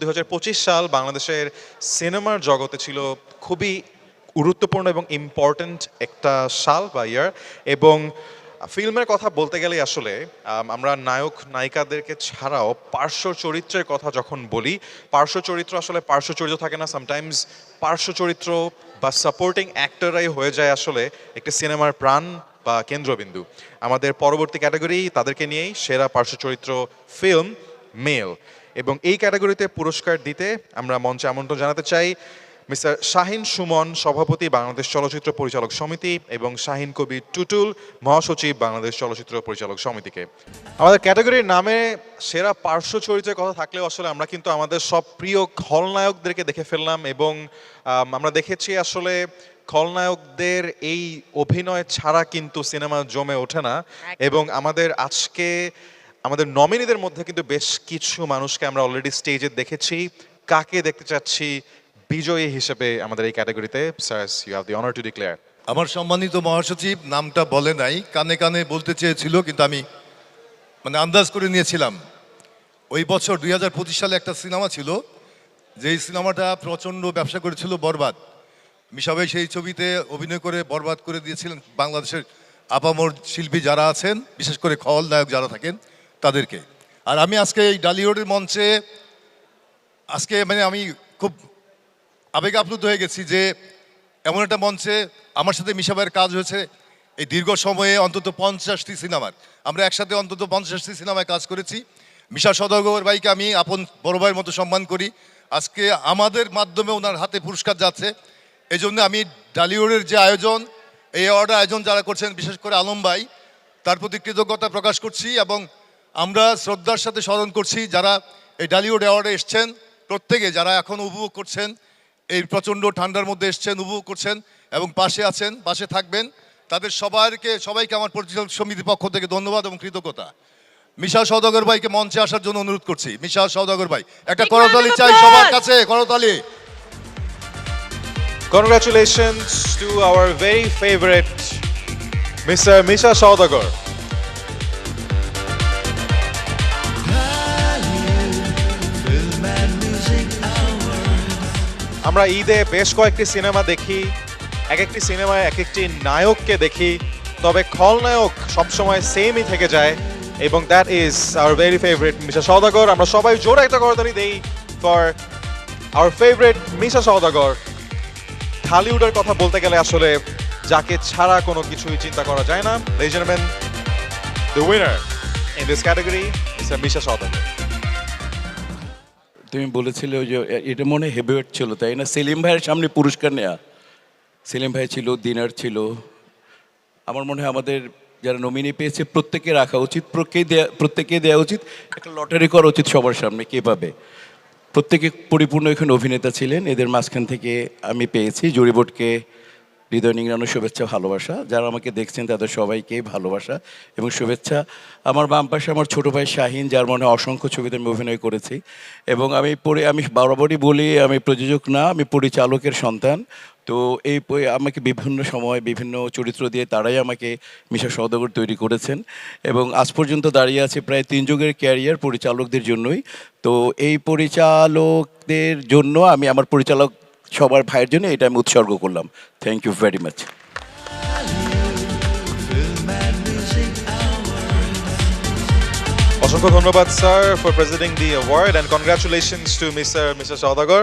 2025 সাল বাংলাদেশের সিনেমার জগতে ছিল খুবই গুরুত্বপূর্ণ এবং ইম্পর্ট্যান্ট একটা সাল বা ইয়ার। এবং ফিল্মের কথা বলতে গেলে আসলে আমরা নায়ক নায়িকাদেরকে ছাড়াও পার্শ্ব চরিত্রের কথা যখন বলি, পার্শ্ব চরিত্র আসলে পার্শ্ব চরিত্র থাকে না, সামটাইমস পার্শ্ব চরিত্র বা সাপোর্টিং অ্যাক্টররাই হয়ে যায় আসলে একটি সিনেমার প্রাণ বা কেন্দ্রবিন্দু। আমাদের পরবর্তী ক্যাটাগরি তাদেরকে নিয়েই, সেরা পার্শ্ব চরিত্র ফিল্ম মেল। এবং এই ক্যাটাগরিতে পুরস্কার দিতে আমরা মঞ্চে আমন্ত্রণ জানাতে চাই মিস্টার শাহিন সুমন, সভাপতি বাংলাদেশ চলচ্চিত্র পরিচালক সমিতি, এবং শাহিন কবির টুটুল, মহাসচিব বাংলাদেশ চলচ্চিত্র পরিচালক সমিতিকে। আমাদের ক্যাটাগরির নামে সেরা পার্শ্ব চরিত্রের কথা থাকলেও আসলে আমরা কিন্তু আমাদের সব প্রিয় খলনায়কদেরকে দেখে ফেললাম। এবং আমরা দেখেছি আসলে খলনায়কদের এই অভিনয় ছাড়া কিন্তু সিনেমা জমে ওঠে না। এবং আমাদের নমিনিদের মধ্যে কিন্তু বেশ কিছু মানুষকে আমরা অলরেডি স্টেজে দেখেছি। কাকে দেখতে চাচ্ছি বিজয়ী হিসেবে আমাদের এই ক্যাটাগরিতে? Sir, you have the honour to declare. আমার সম্মানিত মহাসচিব নামটা বলে নাই, কানে কানে বলতে চেয়েছিল, কিন্তু আমি আন্দাজ করে নিয়েছিলাম। ওই বছর 2025 সালে একটা সিনেমা ছিল, যেই সিনেমাটা প্রচণ্ড ব্যবসা করেছিল, বরবাদ। মিশা ভাই সেই ছবিতে অভিনয় করে বরবাদ করে দিয়েছিলেন বাংলাদেশের আপামর শিল্পী যারা আছেন, বিশেষ করে খলনায়ক যারা থাকেন তাদেরকে। আর আমি আজকে এই ডালিউডের মঞ্চে আজকে আমি খুব আবেগ আপ্লুত হয়ে গেছি যে এমন একটা মঞ্চে আমার সাথে মিশা ভাইয়ের কাজ হয়েছে। এই দীর্ঘ সময়ে অন্তত 50টি সিনেমার, আমরা একসাথে অন্তত 50টি সিনেমায় কাজ করেছি। মিশা সওদাগর ভাইকে আমি আপন বড় ভাইয়ের মতো সম্মান করি। আজকে আমাদের মাধ্যমে ওনার হাতে পুরস্কার যাচ্ছে, এই জন্য আমি ডালিউডের যে আয়োজন, এই অ্যাওয়ার্ডের আয়োজন যারা করছেন, বিশেষ করে আলম ভাই, তার প্রতি কৃতজ্ঞতা প্রকাশ করছি। এবং আমরা শ্রদ্ধার সাথে স্মরণ করছি যারা এই ডালিউড অ্যাওয়ার্ডে এসছেন, প্রত্যেকে যারা এখন উপভোগ করছেন, এই প্রচণ্ড ঠান্ডার মধ্যে এসছেন, উপভোগ করছেন এবং পাশে আছেন, পাশে থাকবেন, তাদের সবাইকে আমার পরিচালক সমিতির পক্ষ থেকে ধন্যবাদ এবং কৃতজ্ঞতা। মিশা সওদাগর ভাইকে মঞ্চে আসার জন্য অনুরোধ করছি। মিশা সওদাগর ভাই, একটা করতালি চাই সবার কাছে, করতালি। Congratulations to our very favorite Mr. Misha Saudagar. আমরা ঈদে বেশ কয়েকটি সিনেমা দেখি, এক একটি সিনেমায় এক একটি নায়ককে দেখি, তবে খলনায়ক সবসময় সেমই থেকে যায়, এবং that is our very favourite Misha Saodagar. আমরা সবাই জোরে একটা করতালি দেই for our favourite Misha Saodagar. ঢালিউডের কথা বলতে গেলে আসলে যাকে ছাড়া কোনো কিছুই চিন্তা করা যায় না। Ladies and gentlemen, the winner in this category is মিশা সওদাগর। তুমি বলেছিলে যে এটা মনে হেভিওয়েট ছিল, তাই না? সেলিম ভাইয়ের সামনে পুরস্কার নেয়া, সেলিম ভাই ছিল, দিনার ছিল। আমার মনে হয় আমাদের যারা নমিনি পেয়েছে প্রত্যেকে রাখা উচিত, প্রত্যেকে দেওয়া উচিত, একটা লটারি করা উচিত সবার সামনে কে পাবে। প্রত্যেকে পরিপূর্ণ এখানে অভিনেতা ছিলেন, এদের মাঝখান থেকে আমি পেয়েছি। জুরি বোর্ডকে হৃদয় নিংড়ানো শুভেচ্ছা, ভালোবাসা। যারা আমাকে দেখছেন তাদের সবাইকেই ভালোবাসা এবং শুভেচ্ছা। আমার বাম পাশে আমার ছোটো ভাই শাহিন, যার মনে অসংখ্য ছবিতে আমি অভিনয় করেছি। এবং আমি বরাবরই বলি আমি প্রযোজক না, আমি পরিচালকের সন্তান। তো আমাকে বিভিন্ন সময় বিভিন্ন চরিত্র দিয়ে তারাই আমাকে মিশা সওদাগর তৈরি করেছেন। এবং আজ পর্যন্ত দাঁড়িয়ে আছে প্রায় 3 যুগের ক্যারিয়ার পরিচালকদের জন্যই। তো এই পরিচালকদের জন্য আমি আমার পরিচালক সবার ভাইয়ের জন্য এটা আমি উৎসর্গ করলাম। Thank you very much. অসংখ্য ধন্যবাদ sir for presenting the award, and congratulations to mister Saudagar.